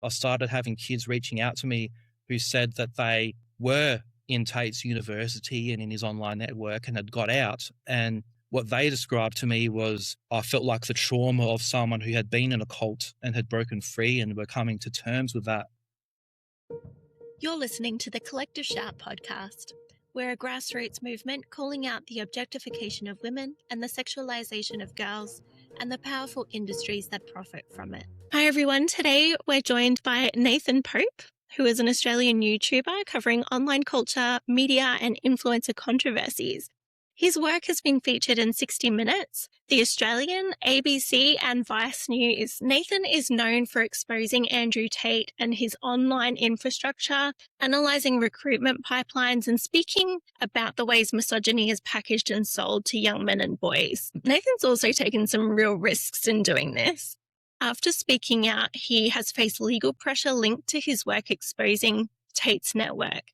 I started having kids reaching out to me who said that they were in Tate's university and in his online network and had got out. And what they described to me was, I felt like the trauma of someone who had been in a cult and had broken free and were coming to terms with that. You're listening to the Collective Shout podcast. We're a grassroots movement calling out the objectification of women and the sexualization of girls and the powerful industries that profit from it. Hi everyone, today we're joined by Nathan Pope, who is an Australian YouTuber covering online culture, media and influencer controversies. His work has been featured in 60 Minutes, The Australian, ABC and Vice News. Nathan is known for exposing Andrew Tate and his online infrastructure, analysing recruitment pipelines and speaking about the ways misogyny is packaged and sold to young men and boys. Nathan's also taken some real risks in doing this. After speaking out, he has faced legal pressure linked to his work exposing Tate's network.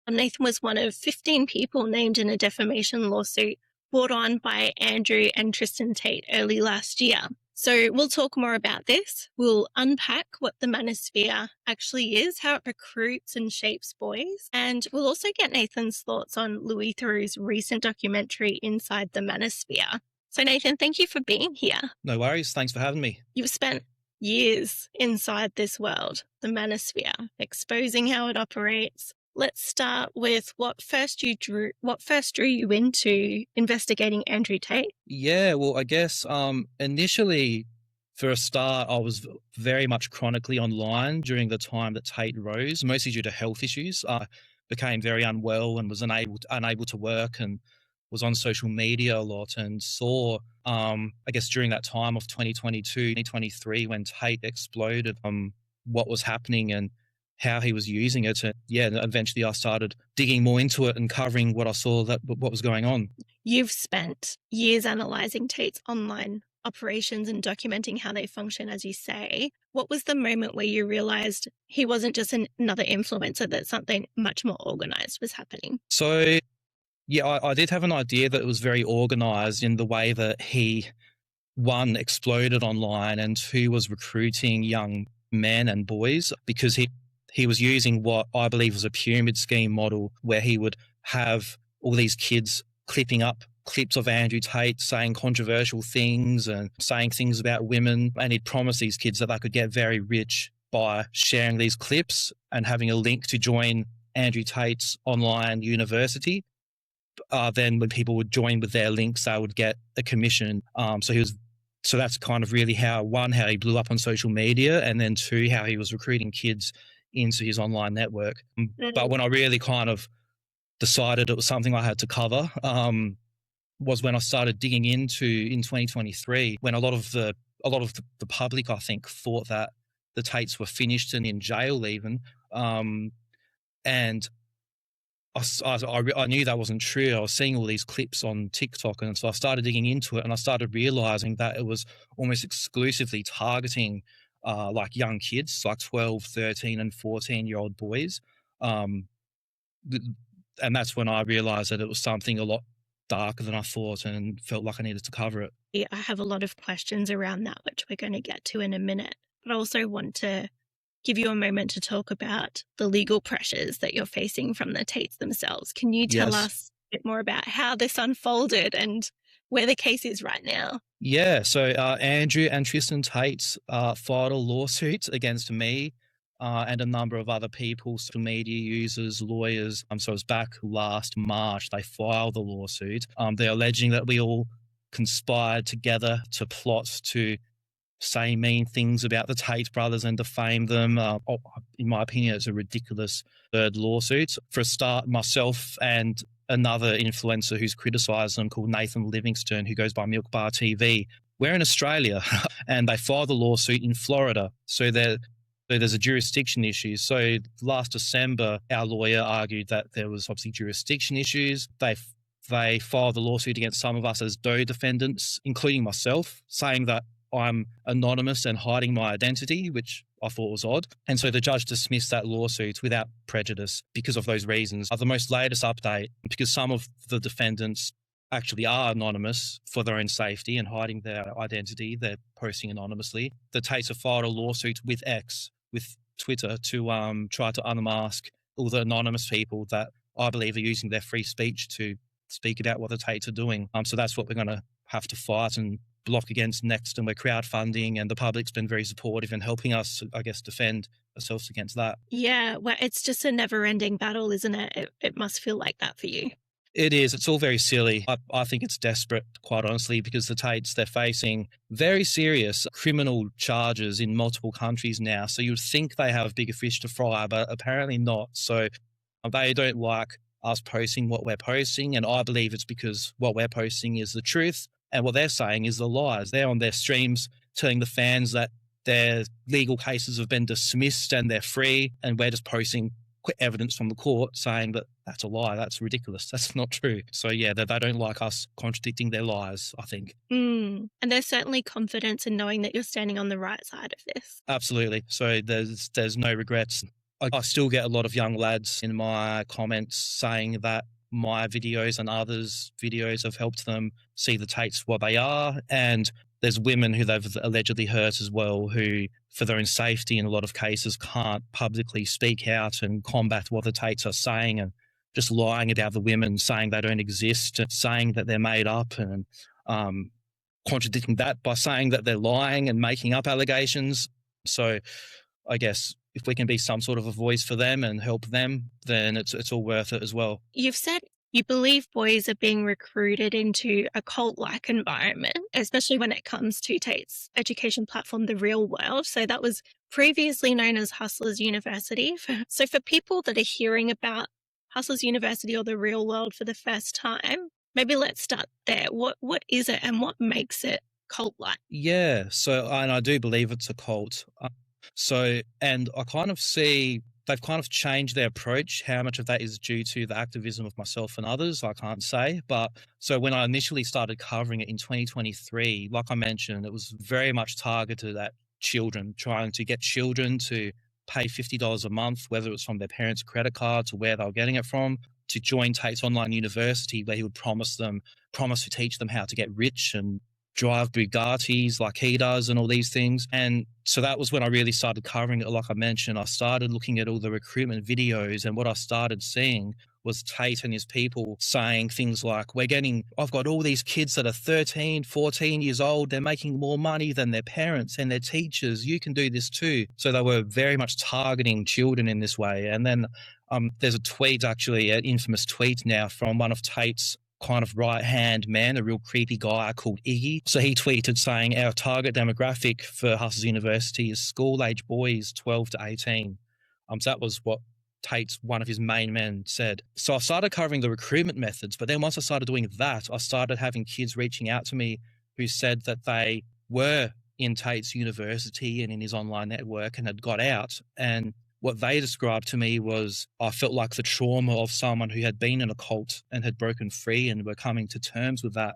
Nathan was one of 15 people named in a defamation lawsuit brought on by Andrew and Tristan Tate early last year. So we'll talk more about this. We'll unpack what the Manosphere actually is, how it recruits and shapes boys. And we'll also get Nathan's thoughts on Louis Theroux's recent documentary, Inside the Manosphere. So Nathan, thank you for being here. No worries. Thanks for having me. You've spent years inside this world, the Manosphere, exposing how it operates. Let's start with what first drew you into investigating Andrew Tate. Yeah, well, I guess initially, for a start, I was very much chronically online during the time that Tate rose, mostly due to health issues. I became very unwell and was unable to work and was on social media a lot and saw, I guess, during that time of 2022, 2023, when Tate exploded, what was happening and how he was using it. And yeah, eventually I started digging more into it and covering what I saw, what was going on. You've spent years analysing Tate's online operations and documenting how they function, as you say. What was the moment where you realised he wasn't just another influencer, that something much more organised was happening? So yeah, I did have an idea that it was very organised in the way that he, one, exploded online and two, was recruiting young men and boys, because he was using what I believe was a pyramid scheme model where he would have all these kids clipping up clips of Andrew Tate saying controversial things and saying things about women. And he'd promise these kids that they could get very rich by sharing these clips and having a link to join Andrew Tate's online university. Then when people would join with their links, they would get a commission. So that's kind of really how he blew up on social media, and then two, how he was recruiting kids into his online network. But when I really kind of decided it was something I had to cover, was when I started digging into in 2023, when a lot of the public, I think, thought that the Tates were finished and in jail even, and I knew that wasn't true. I was seeing all these clips on TikTok, and so I started digging into it, and I started realizing that it was almost exclusively targeting like young kids, like 12, 13 and 14-year-old boys. And that's when I realized that it was something a lot darker than I thought and felt like I needed to cover it. Yeah, I have a lot of questions around that, which we're going to get to in a minute. But I also want to give you a moment to talk about the legal pressures that you're facing from the Tates themselves. Can you tell us a bit more about how this unfolded and where the case is right now? Yeah, so Andrew and Tristan Tate filed a lawsuit against me and a number of other people, social media users, lawyers. So it was back last March, they filed the lawsuit. They're alleging that we all conspired together to plot to say mean things about the Tate brothers and defame them. In my opinion, it's a ridiculous third lawsuit. For a start, myself and another influencer who's criticised them, called Nathan Livingston, who goes by Milk Bar TV, we're in Australia and they filed the lawsuit in Florida. So there's a jurisdiction issue. So last December, our lawyer argued that there was obviously jurisdiction issues. They filed the lawsuit against some of us as Doe defendants, including myself, saying that I'm anonymous and hiding my identity, which I thought was odd. And so the judge dismissed that lawsuit without prejudice because of those reasons. The most latest update, because some of the defendants actually are anonymous for their own safety and hiding their identity, they're posting anonymously. The Tates have filed a lawsuit with X, with Twitter to try to unmask all the anonymous people that I believe are using their free speech to speak about what the Tates are doing. So that's what we're going to have to fight and block against next. And we're crowdfunding, and the public's been very supportive in helping us, I guess, defend ourselves against that. Yeah, well, it's just a never-ending battle, isn't it? It must feel like that for you. It is. It's all very silly. I think it's desperate, quite honestly, because the Tates, they're facing very serious criminal charges in multiple countries now. So you'd think they have bigger fish to fry, but apparently not. So they don't like us posting what we're posting. And I believe it's because what we're posting is the truth and what they're saying is the lies. They're on their streams telling the fans that their legal cases have been dismissed and they're free. And we're just posting evidence from the court saying that that's a lie, that's ridiculous, that's not true. So yeah, they don't like us contradicting their lies, I think. And there's certainly confidence in knowing that you're standing on the right side of this. Absolutely. So there's no regrets. I still get a lot of young lads in my comments saying that my videos and others' videos have helped them see the Tates what they are. And there's women who they've allegedly hurt as well, who, for their own safety in a lot of cases, can't publicly speak out and combat what the Tates are saying, and just lying about the women, saying they don't exist, and saying that they're made up, and contradicting that by saying that they're lying and making up allegations. So I guess if we can be some sort of a voice for them and help them, then it's all worth it as well. You've said you believe boys are being recruited into a cult-like environment, especially when it comes to Tate's education platform, The Real World. So that was previously known as Hustlers University. So for people that are hearing about Hustlers University or The Real World for the first time, maybe let's start there. What is it and what makes it cult-like? Yeah, so and I do believe it's a cult. And I kind of see they've kind of changed their approach. How much of that is due to the activism of myself and others, I can't say. But so when I initially started covering it in 2023, like I mentioned, it was very much targeted at children, trying to get children to pay $50 a month, whether it was from their parents' credit cards or where they were getting it from, to join Tate's online university, where he would promise to teach them how to get rich and drive Bugattis like he does and all these things. And so that was when I really started covering it. Like I mentioned, I started looking at all the recruitment videos, and what I started seeing was Tate and his people saying things like, I've got all these kids that are 13, 14 years old. They're making more money than their parents and their teachers. You can do this too. So they were very much targeting children in this way. And then there's a tweet, actually, an infamous tweet now from one of Tate's kind of right-hand man, a real creepy guy called Iggy. So he tweeted saying, our target demographic for Hustlers University is school-age boys 12 to 18. So that was what Tate's, one of his main men, said. So I started covering the recruitment methods, but then once I started doing that, I started having kids reaching out to me who said that they were in Tate's university and in his online network and had got out. And what they described to me was, I felt like the trauma of someone who had been in a cult and had broken free and were coming to terms with that.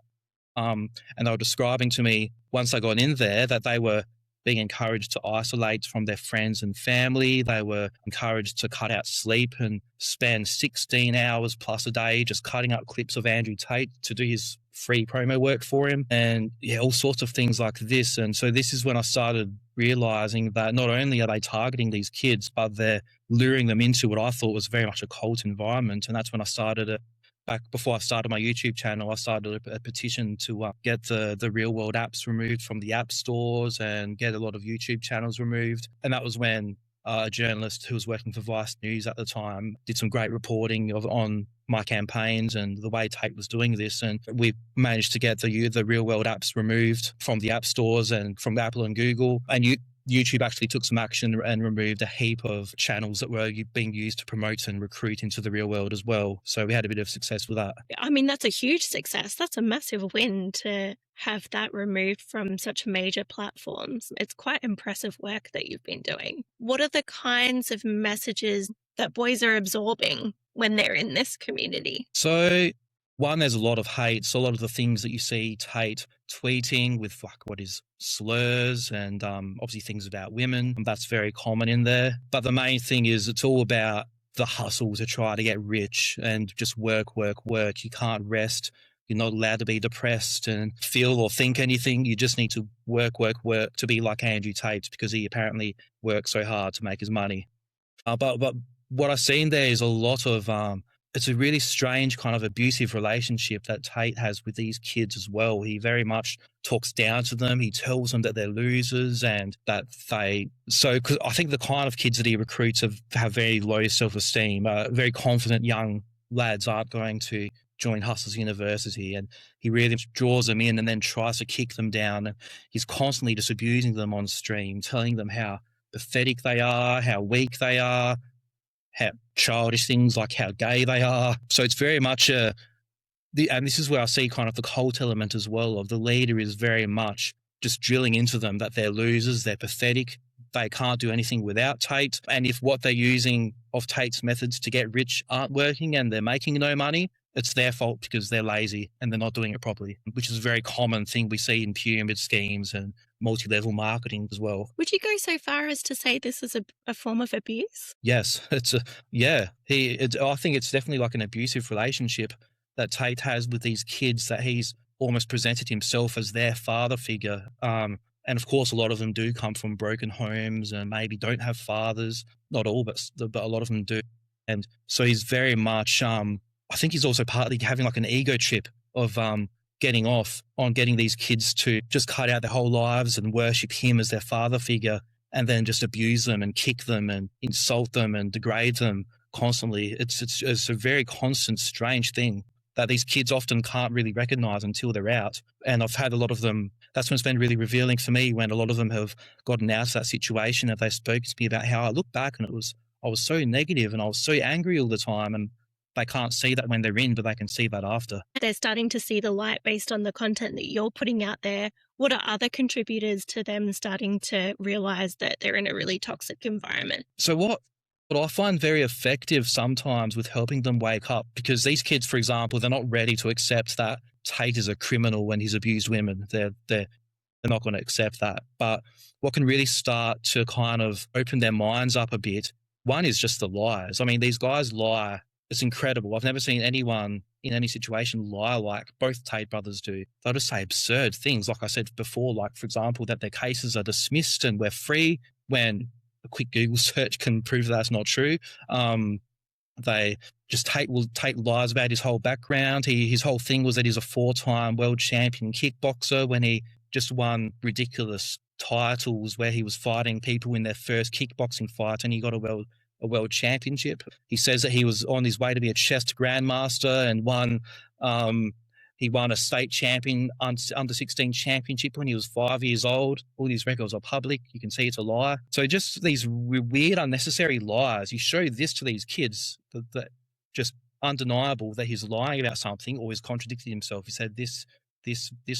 And they were describing to me, once I got in there, that they were being encouraged to isolate from their friends and family. They were encouraged to cut out sleep and spend 16 hours plus a day just cutting up clips of Andrew Tate to do his free promo work for him, and yeah, all sorts of things like this. And so this is when I started realizing that not only are they targeting these kids, but they're luring them into what I thought was very much a cult environment. And that's when I started it. Back before I started my YouTube channel, I started a petition to get the real world apps removed from the app stores and get a lot of YouTube channels removed. And that was when a journalist who was working for Vice News at the time did some great reporting on my campaigns and the way Tate was doing this. And we managed to get the real world apps removed from the app stores and from Apple and Google. And YouTube actually took some action and removed a heap of channels that were being used to promote and recruit into the real world as well. So we had a bit of success with that. I mean, that's a huge success. That's a massive win to have that removed from such major platforms. It's quite impressive work that you've been doing. What are the kinds of messages that boys are absorbing when they're in this community? So one, there's a lot of hate. So a lot of the things that you see Tate tweeting with what is slurs and obviously things about women, that's very common in there. But the main thing is it's all about the hustle to try to get rich and just work. You can't rest. You're not allowed to be depressed and feel or think anything. You just need to work to be like Andrew Tate, because he apparently works so hard to make his money. But what I've seen there is a lot of it's a really strange kind of abusive relationship that Tate has with these kids as well. He very much talks down to them. He tells them that they're losers and that because I think the kind of kids that he recruits have very low self-esteem. Very confident young lads aren't going to join Hustlers University, and he really draws them in and then tries to kick them down. And he's constantly just abusing them on stream, telling them how pathetic they are, how weak they are, how childish things like how gay they are. So it's very much and this is where I see kind of the cult element as well, of the leader is very much just drilling into them that they're losers, they're pathetic, they can't do anything without Tate. And if what they're using of Tate's methods to get rich aren't working and they're making no money, it's their fault because they're lazy and they're not doing it properly, which is a very common thing we see in pyramid schemes and multi-level marketing as well. Would you go so far as to say this is a form of abuse? Yes, I think it's definitely like an abusive relationship that Tate has with these kids, that he's almost presented himself as their father figure. And of course, a lot of them do come from broken homes and maybe don't have fathers. Not all, but a lot of them do. And so he's very much, I think he's also partly having like an ego trip of getting off on getting these kids to just cut out their whole lives and worship him as their father figure, and then just abuse them and kick them and insult them and degrade them constantly. It's a very constant, strange thing that these kids often can't really recognize until they're out. And I've had a lot of them, that's when it's been really revealing for me, when a lot of them have gotten out of that situation and they spoke to me about how I look back and I was so negative and I was so angry all the time, and they can't see that when they're in, but they can see that after. They're starting to see the light based on the content that you're putting out there. What are other contributors to them starting to realize that they're in a really toxic environment? So what I find very effective sometimes with helping them wake up, because these kids, for example, they're not ready to accept that Tate is a criminal when he's abused women. They're not going to accept that. But what can really start to kind of open their minds up a bit, one is just the lies. I mean, these guys lie. It's incredible. I've never seen anyone in any situation lie like both Tate brothers do. They'll just say absurd things, like I said before, like, for example, that their cases are dismissed and we're free, when a quick Google search can prove that's not true. Tate lies about his whole background. His whole thing was that he's a 4-time world champion kickboxer, when he just won ridiculous titles where he was fighting people in their first kickboxing fight and he got a world championship. He says that he was on his way to be a chess grandmaster and he won a state champion under 16 championship when he was 5 years old. All these records are public. You can see it's a lie. So just these weird, unnecessary lies. You show this to these kids, that just undeniable that he's lying about something or he's contradicting himself. He said this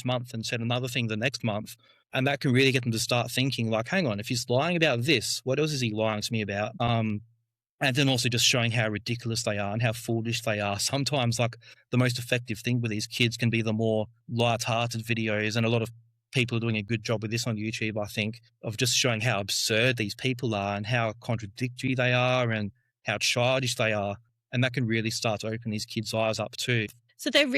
month and said another thing the next month. And that can really get them to start thinking like, hang on, if he's lying about this, what else is he lying to me about? And then also just showing how ridiculous they are and how foolish they are. Sometimes like the most effective thing with these kids can be the more light-hearted videos. And a lot of people are doing a good job with this on YouTube, I think, of just showing how absurd these people are and how contradictory they are and how childish they are. And that can really start to open these kids' eyes up too. So they're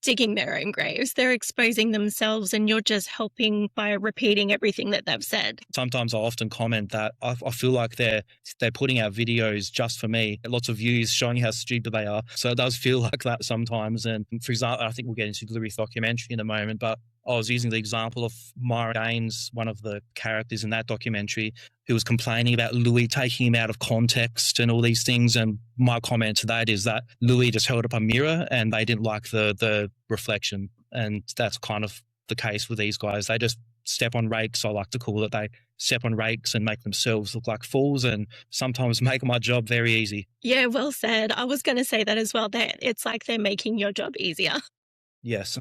digging their own graves. They're exposing themselves, and you're just helping by repeating everything that they've said. Sometimes I often comment that I feel like they're putting out videos just for me. Lots of views showing how stupid they are. So it does feel like that sometimes. And for example, I think we'll get into the Louis documentary in a moment, but I was using the example of Myra Gaines, one of the characters in that documentary, who was complaining about Louis taking him out of context and all these things. And my comment to that is that Louis just held up a mirror and they didn't like the reflection. And that's kind of the case with these guys. They just step on rakes, I like to call it. They step on rakes and make themselves look like fools and sometimes make my job very easy. Yeah, well said. I was going to say that as well. It's like they're making your job easier. Yes.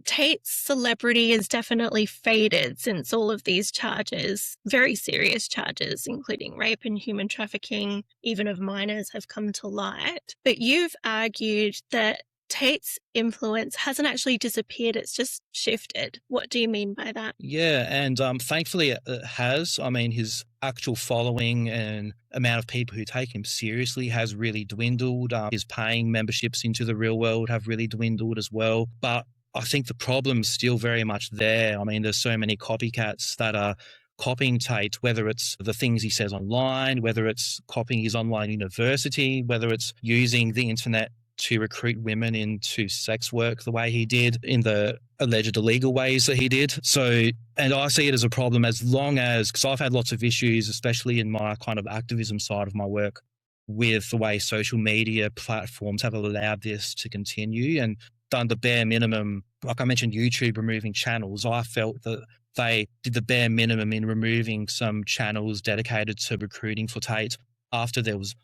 Tate's celebrity has definitely faded since all of these charges, very serious charges, including rape and human trafficking, even of minors, have come to light. But you've argued that Tate's influence hasn't actually disappeared, it's just shifted. What do you mean by that? Yeah, and thankfully it has. I mean, his actual following and amount of people who take him seriously has really dwindled. His paying memberships into the real world have really dwindled as well. But I think the problem's still very much there. I mean, there's so many copycats that are copying Tate, whether it's the things he says online, whether it's copying his online university, whether it's using the internet to recruit women into sex work the way he did in the alleged illegal ways that he did. So, and I see it as a problem as long as, because I've had lots of issues, especially in my kind of activism side of my work, with the way social media platforms have allowed this to continue and done the bare minimum. Like I mentioned, YouTube removing channels. I felt that they did the bare minimum in removing some channels dedicated to recruiting for Tate after there was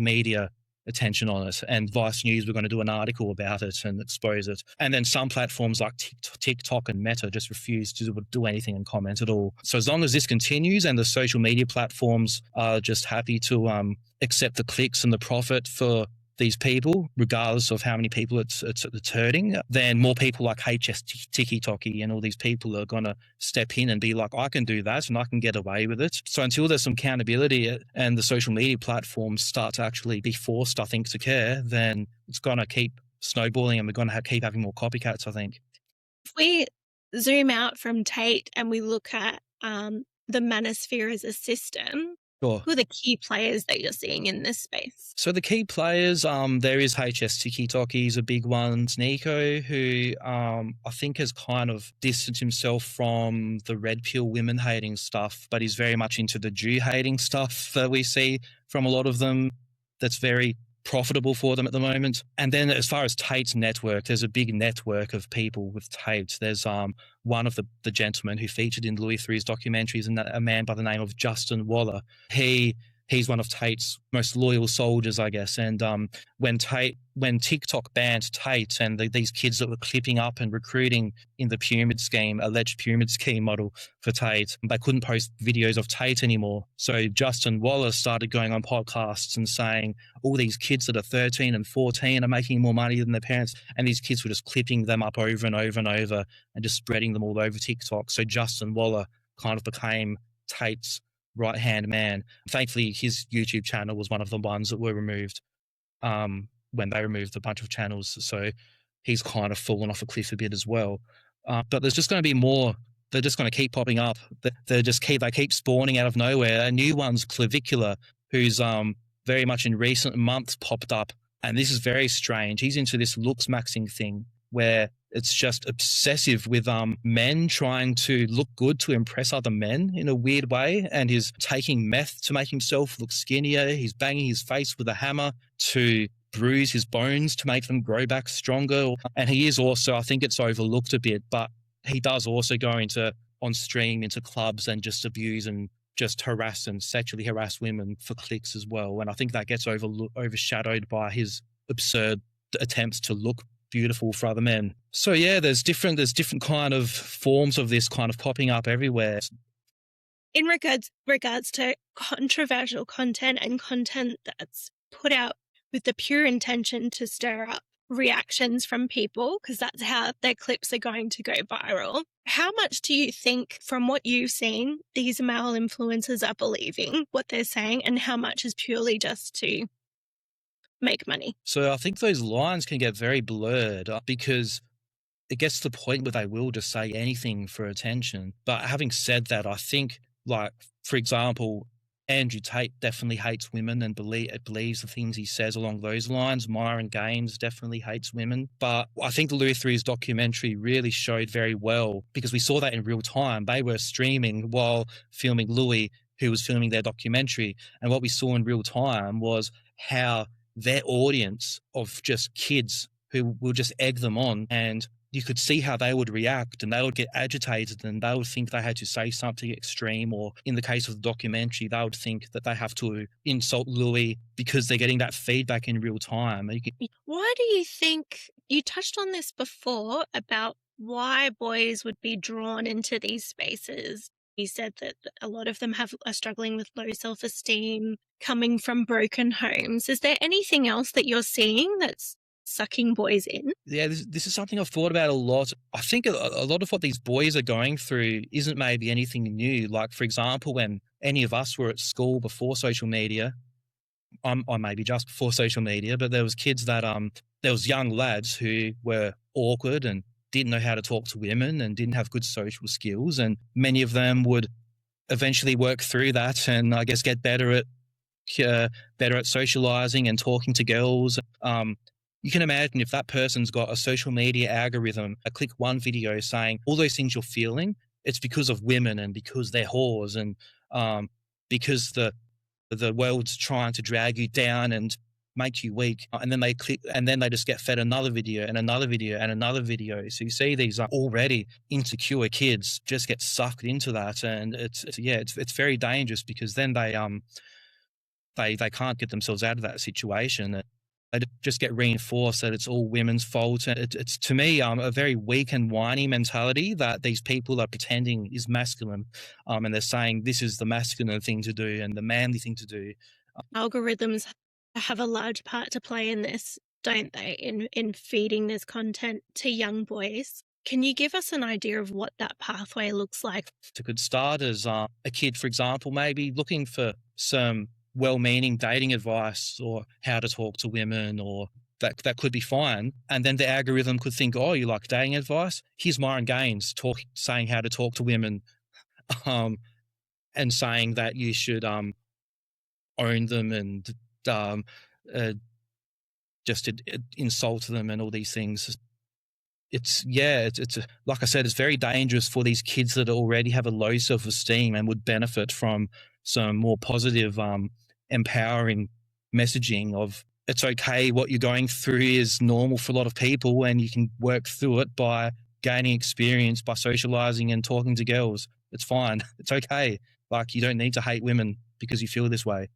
media attention on it, and Vice News were going to do an article about it and expose it. And then some platforms like TikTok and Meta just refused to do anything and comment at all. So as long as this continues and the social media platforms are just happy to accept the clicks and the profit for these people, regardless of how many people it's hurting, then more people like HS Tiki and all these people are going to step in and be like, I can do that and I can get away with it. So until there's some accountability and the social media platforms start to actually be forced, I think, to care, then it's going to keep snowballing and we're going to keep having more copycats, I think. If we zoom out from Tate and we look at the Manosphere as a system, Sure. who are the key players that you're seeing in this space? So the key players, there is HS Tiki, he's a big one. Nico, who I think has kind of distanced himself from the red pill women hating stuff, but he's very much into the Jew hating stuff that we see from a lot of them. That's very profitable for them at the moment. And then as far as Tate's network, there's a big network of people with Tate. There's one of the gentlemen who featured in Louis III's documentaries, and a man by the name of Justin Waller. He's one of Tate's most loyal soldiers, I guess. And when TikTok banned Tate and these kids that were clipping up and recruiting in the alleged pyramid scheme model for Tate, they couldn't post videos of Tate anymore. So Justin Waller started going on podcasts and saying all these kids that are 13 and 14 are making more money than their parents. And these kids were just clipping them up over and over and over and just spreading them all over TikTok. So Justin Waller kind of became Tate's right-hand man. Thankfully, his YouTube channel was one of the ones that were removed when they removed a bunch of channels. So he's kind of fallen off a cliff a bit as well. But there's just going to be more. They're just going to keep popping up. They keep spawning out of nowhere. A new one's Clavicular, who's very much in recent months popped up. And this is very strange. He's into this looks maxing thing where it's just obsessive with men trying to look good to impress other men in a weird way. And he's taking meth to make himself look skinnier. He's banging his face with a hammer to bruise his bones to make them grow back stronger. And he is also, I think it's overlooked a bit, but he does also go on stream into clubs and just abuse and just harass and sexually harass women for clicks as well. And I think that gets overshadowed by his absurd attempts to look beautiful for other men. So yeah, there's different kind of forms of this kind of popping up everywhere. In regards to controversial content and content that's put out with the pure intention to stir up reactions from people, because that's how their clips are going to go viral, how much do you think, from what you've seen, these male influencers are believing what they're saying, and how much is purely just to make money? So I think those lines can get very blurred because it gets to the point where they will just say anything for attention. But having said that, I think, like, for example, Andrew Tate definitely hates women and believes the things he says along those lines. Myron Gaines definitely hates women. But I think the Louis III's documentary really showed very well, because we saw that in real time. They were streaming while filming Louis, who was filming their documentary. And what we saw in real time was how their audience of just kids who will just egg them on, and you could see how they would react, and they would get agitated, and they would think they had to say something extreme, or in the case of the documentary, they would think that they have to insult Louis because they're getting that feedback in real time. Why do you think, you touched on this before about why boys would be drawn into these spaces? You said that a lot of them are struggling with low self-esteem, coming from broken homes. Is there anything else that you're seeing that's sucking boys in? Yeah, this is something I've thought about a lot. I think a lot of what these boys are going through isn't maybe anything new. Like, for example, when any of us were at school before social media, I maybe just before social media, but there was kids that there was young lads who were awkward and didn't know how to talk to women and didn't have good social skills, and many of them would eventually work through that and I guess get better at socializing and talking to girls. You can imagine if that person's got a social media algorithm, I click one video saying all those things you're feeling, it's because of women and because they're whores and because the world's trying to drag you down and make you weak. And then they click, and then they just get fed another video and another video and another video. So you see these already insecure kids just get sucked into that, and it's very dangerous because then they can't get themselves out of that situation. They just get reinforced that it's all women's fault. And it's to me a very weak and whiny mentality that these people are pretending is masculine, and they're saying this is the masculine thing to do and the manly thing to do. Algorithms have a large part to play in this, don't they, in feeding this content to young boys. Can you give us an idea of what that pathway looks like? It could start as a kid, for example, maybe looking for some well-meaning dating advice or how to talk to women, or that could be fine. And then the algorithm could think, oh, you like dating advice? Here's Myron Gaines saying how to talk to women, and saying that you should own them and just insult them and all these things. It's like I said, it's very dangerous for these kids that already have a low self-esteem and would benefit from some more positive, empowering messaging of it's okay, what you're going through is normal for a lot of people and you can work through it by gaining experience, by socializing and talking to girls. It's fine. It's okay. Like, you don't need to hate women because you feel this way.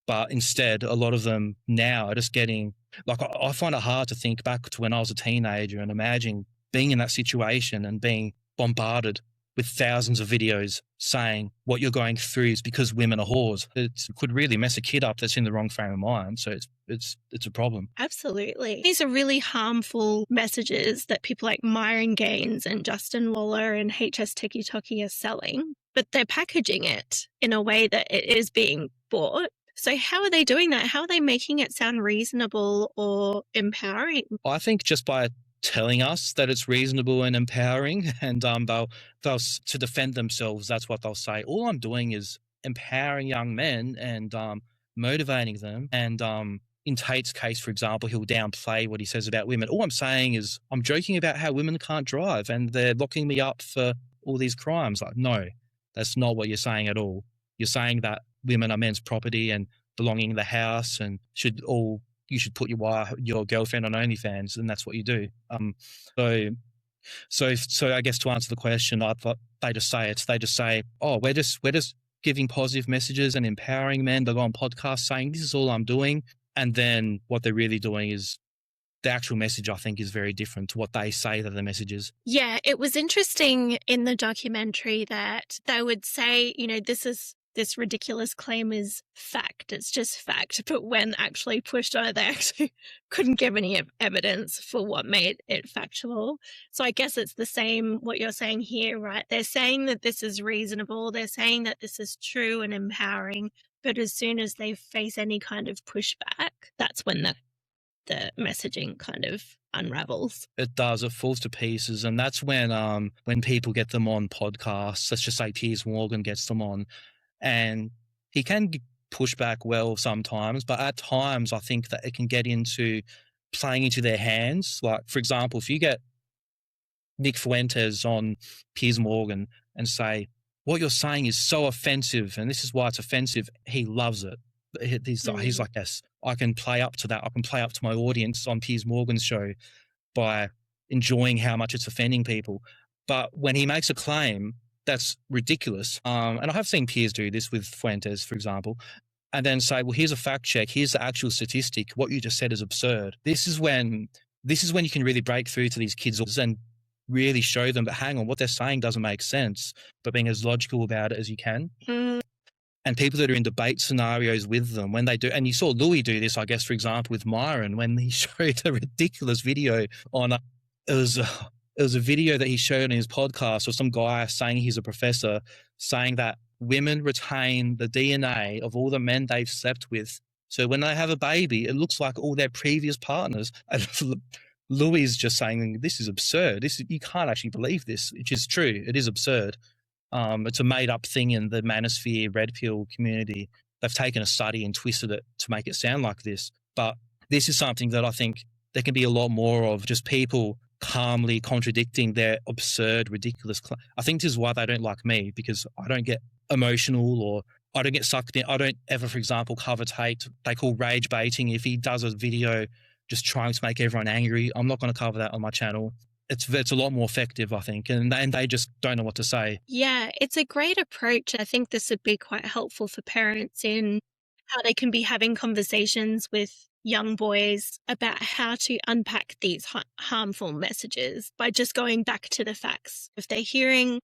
But instead, a lot of them now are just getting, like, I find it hard to think back to when I was a teenager and imagine being in that situation and being bombarded with thousands of videos saying what you're going through is because women are whores. It could really mess a kid up that's in the wrong frame of mind. So it's a problem. Absolutely. These are really harmful messages that people like Myron Gaines and Justin Waller and HS TikTok are selling, but they're packaging it in a way that it is being bought. So how are they doing that? How are they making it sound reasonable or empowering? I think just by telling us that it's reasonable and empowering, and they'll to defend themselves, that's what they'll say. All I'm doing is empowering young men and motivating them. And in Tate's case, for example, he'll downplay what he says about women. All I'm saying is I'm joking about how women can't drive and they're locking me up for all these crimes. Like, no, that's not what you're saying at all. You're saying that women are men's property and belonging in the house and you should put your girlfriend on OnlyFans, and that's what you do. So I guess to answer the question, I thought they just say, oh, we're just giving positive messages and empowering men. They go on podcasts saying this is all I'm doing, and then what they're really doing is the actual message, I think, is very different to what they say that the message is. Yeah, it was interesting in the documentary that they would say, this ridiculous claim is fact. It's just fact. But when actually pushed on it, they actually couldn't give any evidence for what made it factual. So I guess it's the same what you're saying here, right? They're saying that this is reasonable. They're saying that this is true and empowering. But as soon as they face any kind of pushback, that's when the messaging kind of unravels. It does. It falls to pieces. And that's when people get them on podcasts, let's just say Piers Morgan gets them on, and he can push back well sometimes, but at times I think that it can get into playing into their hands. Like, for example, if you get Nick Fuentes on Piers Morgan and say, what you're saying is so offensive and this is why it's offensive, he loves it. He's like, yes, I can play up to that. I can play up to my audience on Piers Morgan's show by enjoying how much it's offending people. But when he makes a claim that's ridiculous, and I have seen Piers do this with Fuentes, for example, and then say, well, here's a fact check, here's the actual statistic, what you just said is absurd. This is when you can really break through to these kids and really show them that, hang on, what they're saying doesn't make sense, but being as logical about it as you can. and people that are in debate scenarios with them when they do. And you saw Louis do this, I guess, for example, with Myron when he showed a ridiculous video on it was a video that he showed in his podcast of some guy saying he's a professor, saying that women retain the DNA of all the men they've slept with. So when they have a baby, it looks like all their previous partners. And Louis is just saying, this is absurd. You can't actually believe this, which is true. It is absurd. It's a made-up thing in the Manosphere red pill community. They've taken a study and twisted it to make it sound like this. But this is something that I think there can be a lot more of, just people calmly contradicting their absurd, ridiculous. I think this is why they don't like me, because I don't get emotional or I don't get sucked in. I don't ever, for example, cover Tate. They call rage baiting. If he does a video just trying to make everyone angry, I'm not going to cover that on my channel. It's a lot more effective, I think, and they just don't know what to say. Yeah, it's a great approach. I think this would be quite helpful for parents in how they can be having conversations with young boys about how to unpack these harmful messages by just going back to the facts. If they're hearing,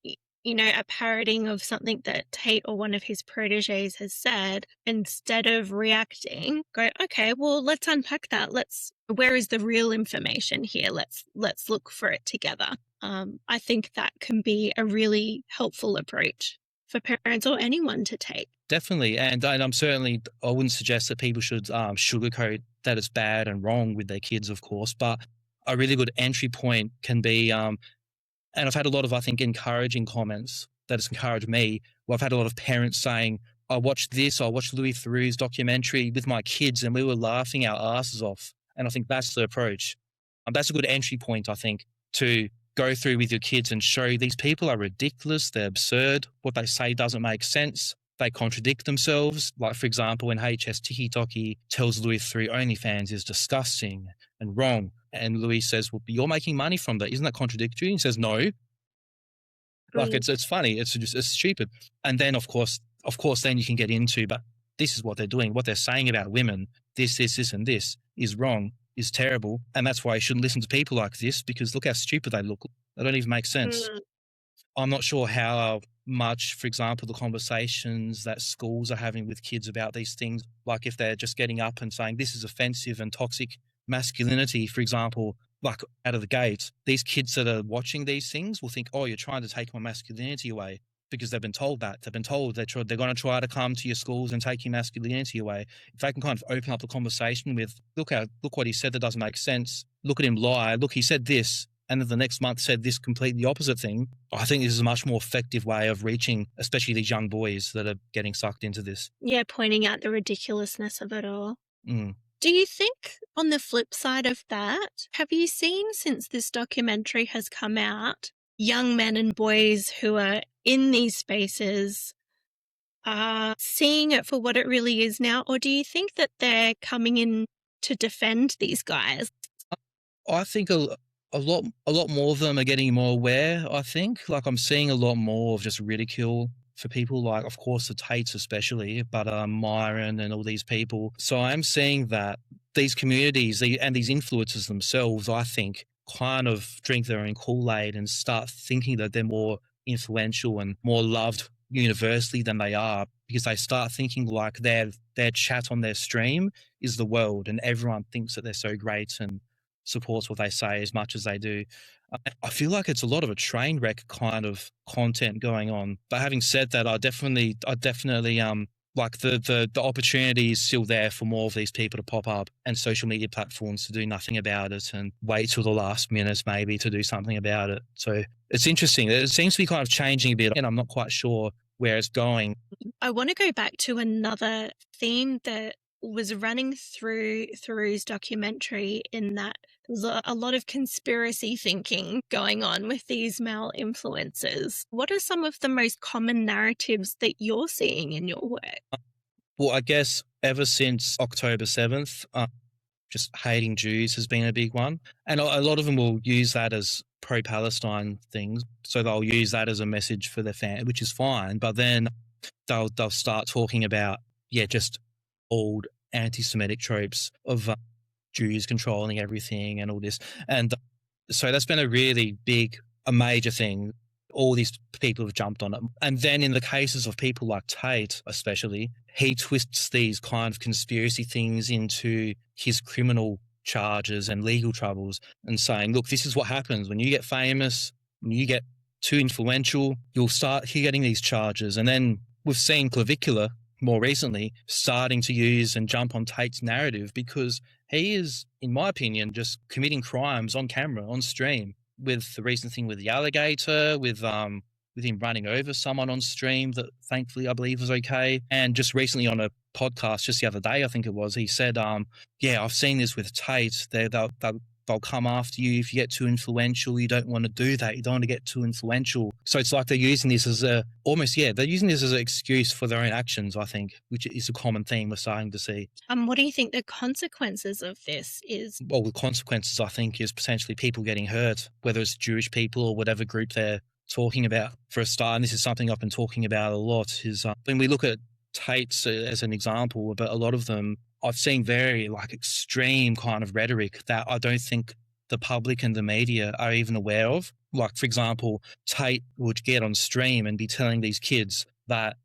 a parroting of something that Tate or one of his proteges has said, instead of reacting, go, okay, well, let's unpack that. Where is the real information here? Let's look for it together. I think that can be a really helpful approach for parents or anyone to take. Definitely. And I wouldn't suggest that people should sugarcoat that it's bad and wrong with their kids, of course, but a really good entry point can be, and I've had a lot of, I think, encouraging comments that has encouraged me. Well, I've had a lot of parents saying, I watched Louis Theroux's documentary with my kids and we were laughing our asses off. And I think that's the approach. That's a good entry point, I think, to go through with your kids and show these people are ridiculous, they're absurd, what they say doesn't make sense, they contradict themselves. Like, for example, when HS Tiki tells Louis Theroux OnlyFans is disgusting and wrong, and Louis says, well, you're making money from that. Isn't that contradictory? He says, no. Like, it's funny. It's stupid. And then, of course, then you can get into, but this is what they're doing, what they're saying about women, this, and this is wrong, is terrible. And that's why you shouldn't listen to people like this, because look how stupid they look. They don't even make sense. I'm not sure how much, for example, the conversations that schools are having with kids about these things, like if they're just getting up and saying this is offensive and toxic masculinity, for example, like out of the gate, these kids that are watching these things will think, oh, you're trying to take my masculinity away, because they've been told that. They've been told they're going to try to come to your schools and take your masculinity away. If they can kind of open up the conversation with, look what he said that doesn't make sense. Look at him lie. Look, he said this, and then the next month said this completely opposite thing. I think this is a much more effective way of reaching, especially these young boys that are getting sucked into this. Yeah, pointing out the ridiculousness of it all. Mm. Do you think, on the flip side of that, have you seen since this documentary has come out, young men and boys who are in these spaces are seeing it for what it really is now? Or do you think that they're coming in to defend these guys? I think a lot more of them are getting more aware, I think. Like, I'm seeing a lot more of just ridicule for people like, of course, the Tates especially, but Myron and all these people. So I'm seeing that these communities and these influencers themselves, I think, kind of drink their own Kool-Aid and start thinking that they're more influential and more loved universally than they are, because they start thinking like their chat on their stream is the world and everyone thinks that they're so great and supports what they say as much as they do. I feel like it's a lot of a train wreck kind of content going on. But having said that, I definitely like the opportunity is still there for more of these people to pop up and social media platforms to do nothing about it and wait till the last minute maybe to do something about it. So it's interesting. It seems to be kind of changing a bit, and I'm not quite sure where it's going. I want to go back to another theme that was running through Theroux's documentary, in that there's a lot of conspiracy thinking going on with these male influencers. What are some of the most common narratives that you're seeing in your work? Well, I guess ever since October 7th, just hating Jews has been a big one. And a lot of them will use that as pro-Palestine things. So they'll use that as a message for their fan, which is fine. But then they'll start talking about, just old anti-Semitic tropes of Jews controlling everything and all this. And so that's been a major thing. all these people have jumped on it. And then in the cases of people like Tate, especially, he twists these kind of conspiracy things into his criminal charges and legal troubles and saying, look, this is what happens when you get famous, when you get too influential, you'll start getting these charges. And then we've seen Clavicular more recently starting to use and jump on Tate's narrative because he is, in my opinion, just committing crimes on camera, on stream, with the recent thing with the alligator, with him running over someone on stream that thankfully I believe was okay. And just recently on a podcast just the other day, I think it was, he said, yeah, I've seen this with Tate. They'll come after you if you get too influential. You don't want to do that. You don't want to get too influential. So it's like they're using this as they're using this as an excuse for their own actions, I think, which is a common theme we're starting to see. What do you think the consequences of this is? Well, the consequences, I think, is potentially people getting hurt, whether it's Jewish people or whatever group they're talking about. For a start, and this is something I've been talking about a lot, is when we look at Tate's as an example, but a lot of them, I've seen very extreme kind of rhetoric that I don't think the public and the media are even aware of. Like, for example, Tate would get on stream and be telling these kids that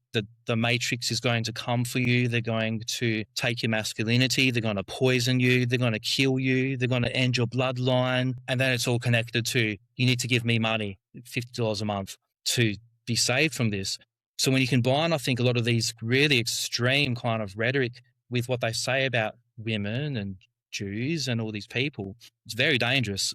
the Matrix is going to come for you. They're going to take your masculinity. They're going to poison you. They're going to kill you. They're going to end your bloodline. And then it's all connected to, you need to give me money, $50 a month, to be saved from this. So when you combine, I think, a lot of these really extreme kind of rhetoric with what they say about women and Jews and all these people, it's very dangerous.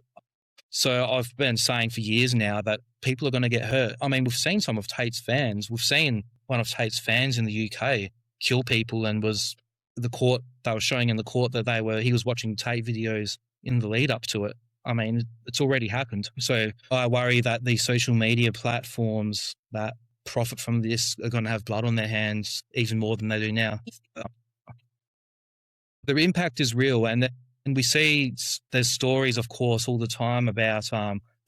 So I've been saying for years now that people are going to get hurt. I mean, we've seen some of Tate's fans. We've seen one of Tate's fans in the UK kill people, and they were showing in the court that he was watching Tate videos in the lead up to it. I mean, it's already happened. So I worry that these social media platforms that profit from this are going to have blood on their hands even more than they do now. The impact is real, and we see there's stories, of course, all the time about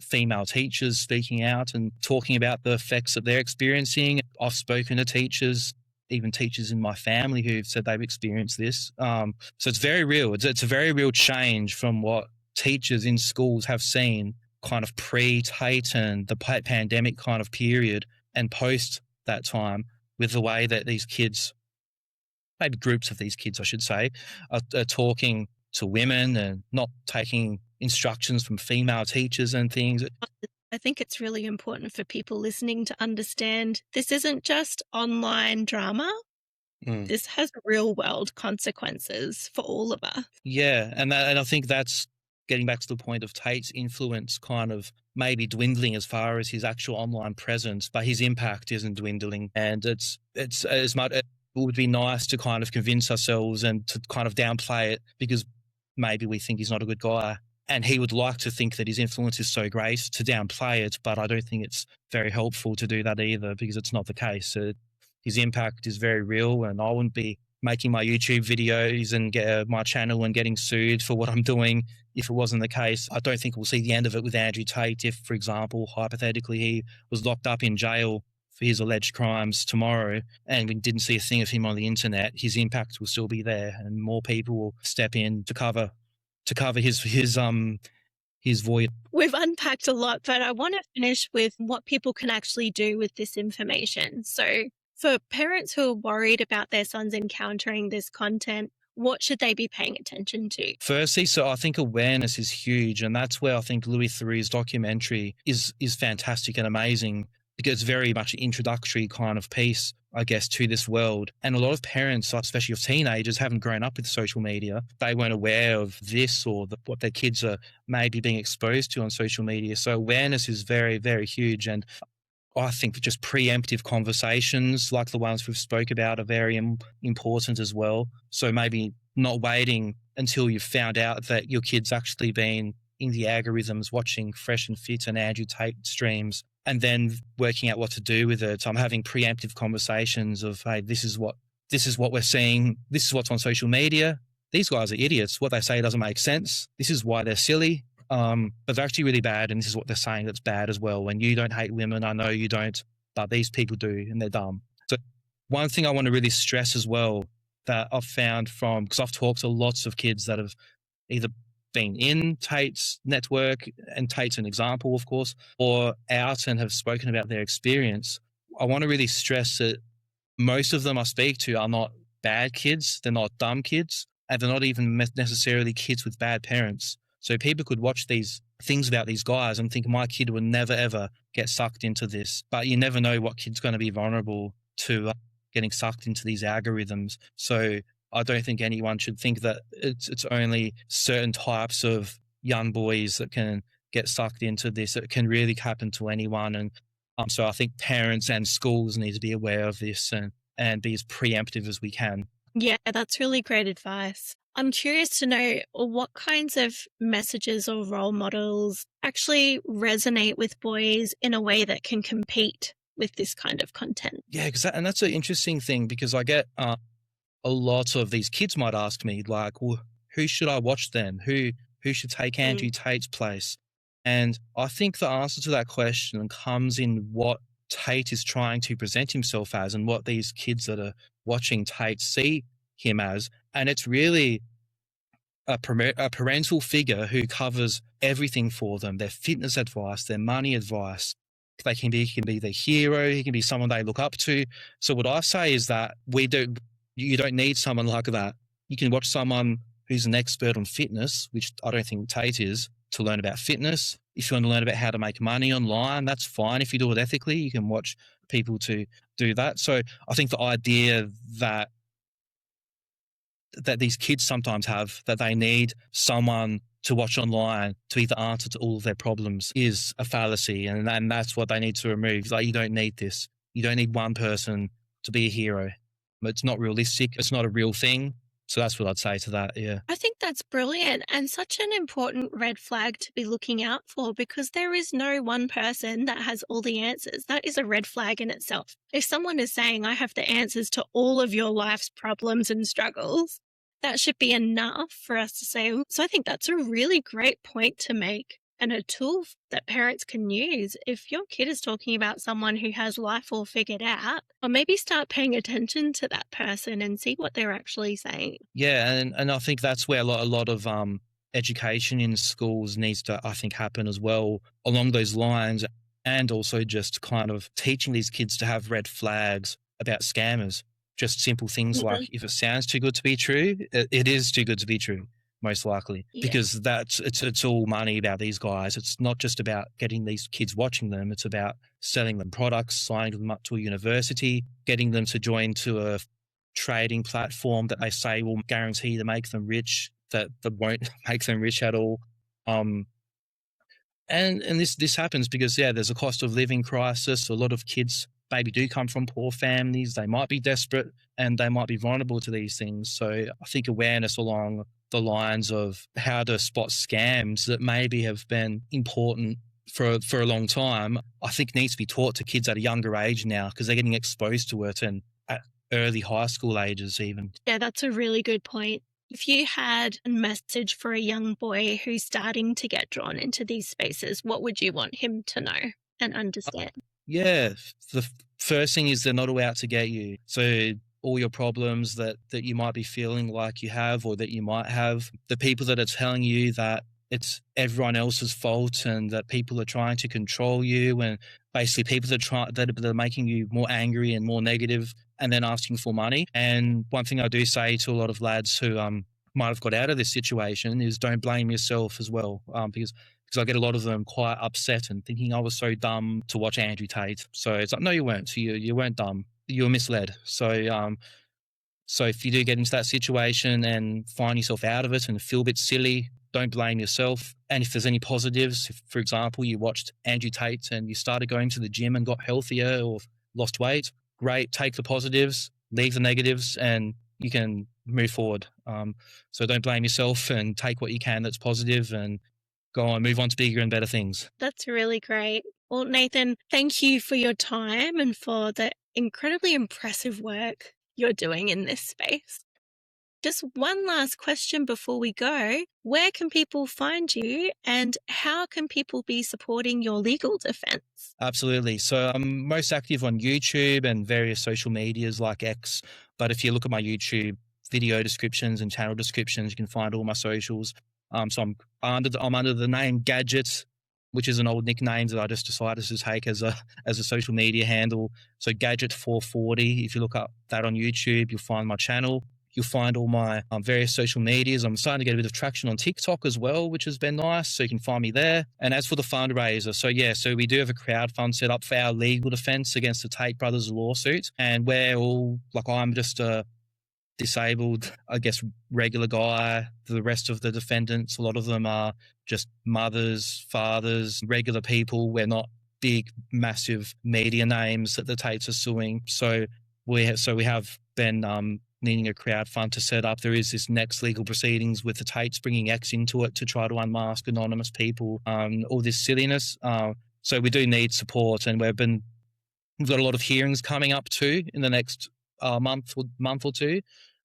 female teachers speaking out and talking about the effects that they're experiencing. I've spoken to teachers, even teachers in my family, who've said they've experienced this. So it's very real. It's a very real change from what teachers in schools have seen kind of pre-Tate and the pandemic kind of period and post that time, with the way that these kids, maybe groups of these kids, I should say, are talking to women and not taking instructions from female teachers and things. I think it's really important for people listening to understand this isn't just online drama. This has real world consequences for all of us. Yeah, and I think that's getting back to the point of Tate's influence kind of maybe dwindling as far as his actual online presence, but his impact isn't dwindling. And it's as much, it would be nice to kind of convince ourselves and to kind of downplay it because maybe we think he's not a good guy. And he would like to think that his influence is so great to downplay it, but I don't think it's very helpful to do that either, because it's not the case. His impact is very real, and I wouldn't be making my YouTube videos and my channel and getting sued for what I'm doing if it wasn't the case. I don't think we'll see the end of it with Andrew Tate if, for example, hypothetically, he was locked up in jail for his alleged crimes tomorrow and we didn't see a thing of him on the internet. His impact will still be there, and more people will step in to cover his void. We've unpacked a lot, but I want to finish with what people can actually do with this information. So for parents who are worried about their sons encountering this content, what should they be paying attention to? Firstly, so I think awareness is huge, and that's where I think Louis Theroux's documentary is fantastic and amazing, because it's very much an introductory kind of piece, I guess, to this world. And a lot of parents, especially of teenagers, haven't grown up with social media. They weren't aware of this or what their kids are maybe being exposed to on social media. So awareness is very, very huge. And I think just preemptive conversations like the ones we've spoke about are very important as well. So maybe not waiting until you've found out that your kid's actually been in the algorithms watching Fresh and Fit and Andrew Tate streams, and then working out what to do with it. I'm having preemptive conversations of, hey, this is what we're seeing. This is what's on social media. These guys are idiots. What they say doesn't make sense. This is why they're silly. But they're actually really bad, and this is what they're saying that's bad as well. And you don't hate women, I know you don't, but these people do, and they're dumb. So one thing I want to really stress as well that I've found because I've talked to lots of kids that have either been in Tate's network, and Tate's an example, of course, or out and have spoken about their experience, I want to really stress that most of them I speak to are not bad kids. They're not dumb kids, and they're not even necessarily kids with bad parents. So people could watch these things about these guys and think my kid would never, ever get sucked into this. But you never know what kid's going to be vulnerable to getting sucked into these algorithms. So I don't think anyone should think that it's only certain types of young boys that can get sucked into this. It can really happen to anyone. And so I think parents and schools need to be aware of this and be as preemptive as we can. Yeah, that's really great advice. I'm curious to know what kinds of messages or role models actually resonate with boys in a way that can compete with this kind of content. Yeah, and that's an interesting thing, because I get a lot of these kids might ask me, like, well, who should I watch then? Who should take Andrew Tate's place? And I think the answer to that question comes in what Tate is trying to present himself as and what these kids that are watching Tate see him as. And it's really a parental figure who covers everything for them, their fitness advice, their money advice. He can be their hero. He can be someone they look up to. So what I say is that you don't need someone like that. You can watch someone who's an expert on fitness, which I don't think Tate is, to learn about fitness. If you want to learn about how to make money online, that's fine. If you do it ethically, you can watch people to do that. So I think the idea that these kids sometimes have, that they need someone to watch online to be the answer to all of their problems, is a fallacy. And that's what they need to remove. Like, you don't need this. You don't need one person to be a hero. It's not realistic. It's not a real thing. So that's what I'd say to that, yeah. I think that's brilliant and such an important red flag to be looking out for, because there is no one person that has all the answers. That is a red flag in itself. If someone is saying, I have the answers to all of your life's problems and struggles, that should be enough for us to say. So I think that's a really great point to make, and a tool that parents can use. If your kid is talking about someone who has life all figured out, or maybe start paying attention to that person and see what they're actually saying. Yeah, and I think that's where a lot of education in schools needs to, I think, happen as well along those lines, and also just kind of teaching these kids to have red flags about scammers. Just simple things like, if it sounds too good to be true, it is too good to be true, most likely, because it's all money about these guys. It's not just about getting these kids watching them. It's about selling them products, signing them up to a university, getting them to join to a trading platform that they say will guarantee to make them rich, that won't make them rich at all. And this happens because, there's a cost of living crisis. A lot of kids maybe do come from poor families. They might be desperate and they might be vulnerable to these things. So I think awareness along the lines of how to spot scams that maybe have been important for a long time, I think needs to be taught to kids at a younger age now, because they're getting exposed to it and at early high school ages even. Yeah, that's a really good point. If you had a message for a young boy who's starting to get drawn into these spaces, what would you want him to know and understand? Yeah, the first thing is they're not all out to get you. So all your problems that you might be feeling like you have, or that you might have, the people that are telling you that it's everyone else's fault and that people are trying to control you, and basically people that are making you more angry and more negative, and then asking for money. And one thing I do say to a lot of lads who might have got out of this situation is, don't blame yourself as well, because I get a lot of them quite upset and thinking I was so dumb to watch Andrew Tate. So it's like, no, you weren't. You weren't dumb. You were misled. So if you do get into that situation and find yourself out of it and feel a bit silly, don't blame yourself. And if there's any positives, if, for example, you watched Andrew Tate and you started going to the gym and got healthier or lost weight, great. Take the positives, leave the negatives, and you can move forward. So don't blame yourself and take what you can that's positive and go on, move on to bigger and better things. That's really great. Well, Nathan, thank you for your time and for the incredibly impressive work you're doing in this space. Just one last question before we go. Where can people find you, and how can people be supporting your legal defense? Absolutely. So I'm most active on YouTube and various social medias like X. But if you look at my YouTube video descriptions and channel descriptions, you can find all my socials. So I'm under the name Gadget, which is an old nickname that I just decided to take as a social media handle. So Gadget440. If you look up that on YouTube, you'll find my channel. You'll find all my various social medias. I'm starting to get a bit of traction on TikTok as well, which has been nice. So you can find me there. And as for the fundraiser, so we do have a crowdfund set up for our legal defense against the Tate brothers lawsuit. And we're all, I'm just a disabled, I guess, regular guy. The rest of the defendants, a lot of them are just mothers, fathers, regular people. We're not big, massive media names that the Tates are suing. So we have been needing a crowdfund to set up. There is this next legal proceedings with the Tates bringing X into it to try to unmask anonymous people, all this silliness. So we do need support, and we've got a lot of hearings coming up too in the next month or two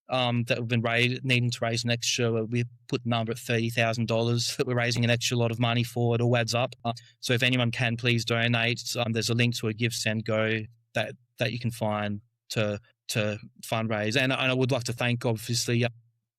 that we've been needing to raise an extra. We put the number at $30,000 that we're raising an extra lot of money for. It all adds up. So if anyone can, please donate. There's a link to a Give, Send, Go that you can find to fundraise. And I would like to thank, obviously,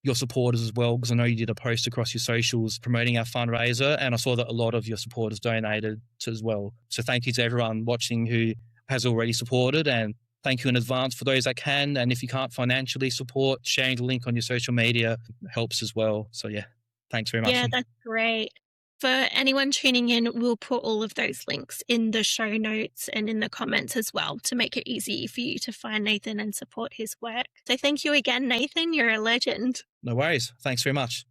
your supporters as well, because I know you did a post across your socials promoting our fundraiser, and I saw that a lot of your supporters donated as well. So thank you to everyone watching who has already supported, and thank you in advance for those that can. And if you can't financially support, sharing the link on your social media helps as well. So yeah, thanks very much. Yeah, that's great. For anyone tuning in, we'll put all of those links in the show notes and in the comments as well to make it easy for you to find Nathan and support his work. So thank you again, Nathan. You're a legend. No worries. Thanks very much.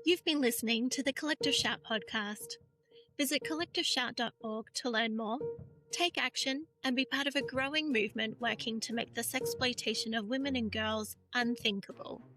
You've been listening to the Collective Shout podcast. Visit collectiveshout.org to learn more, take action, and be part of a growing movement working to make the sexploitation of women and girls unthinkable.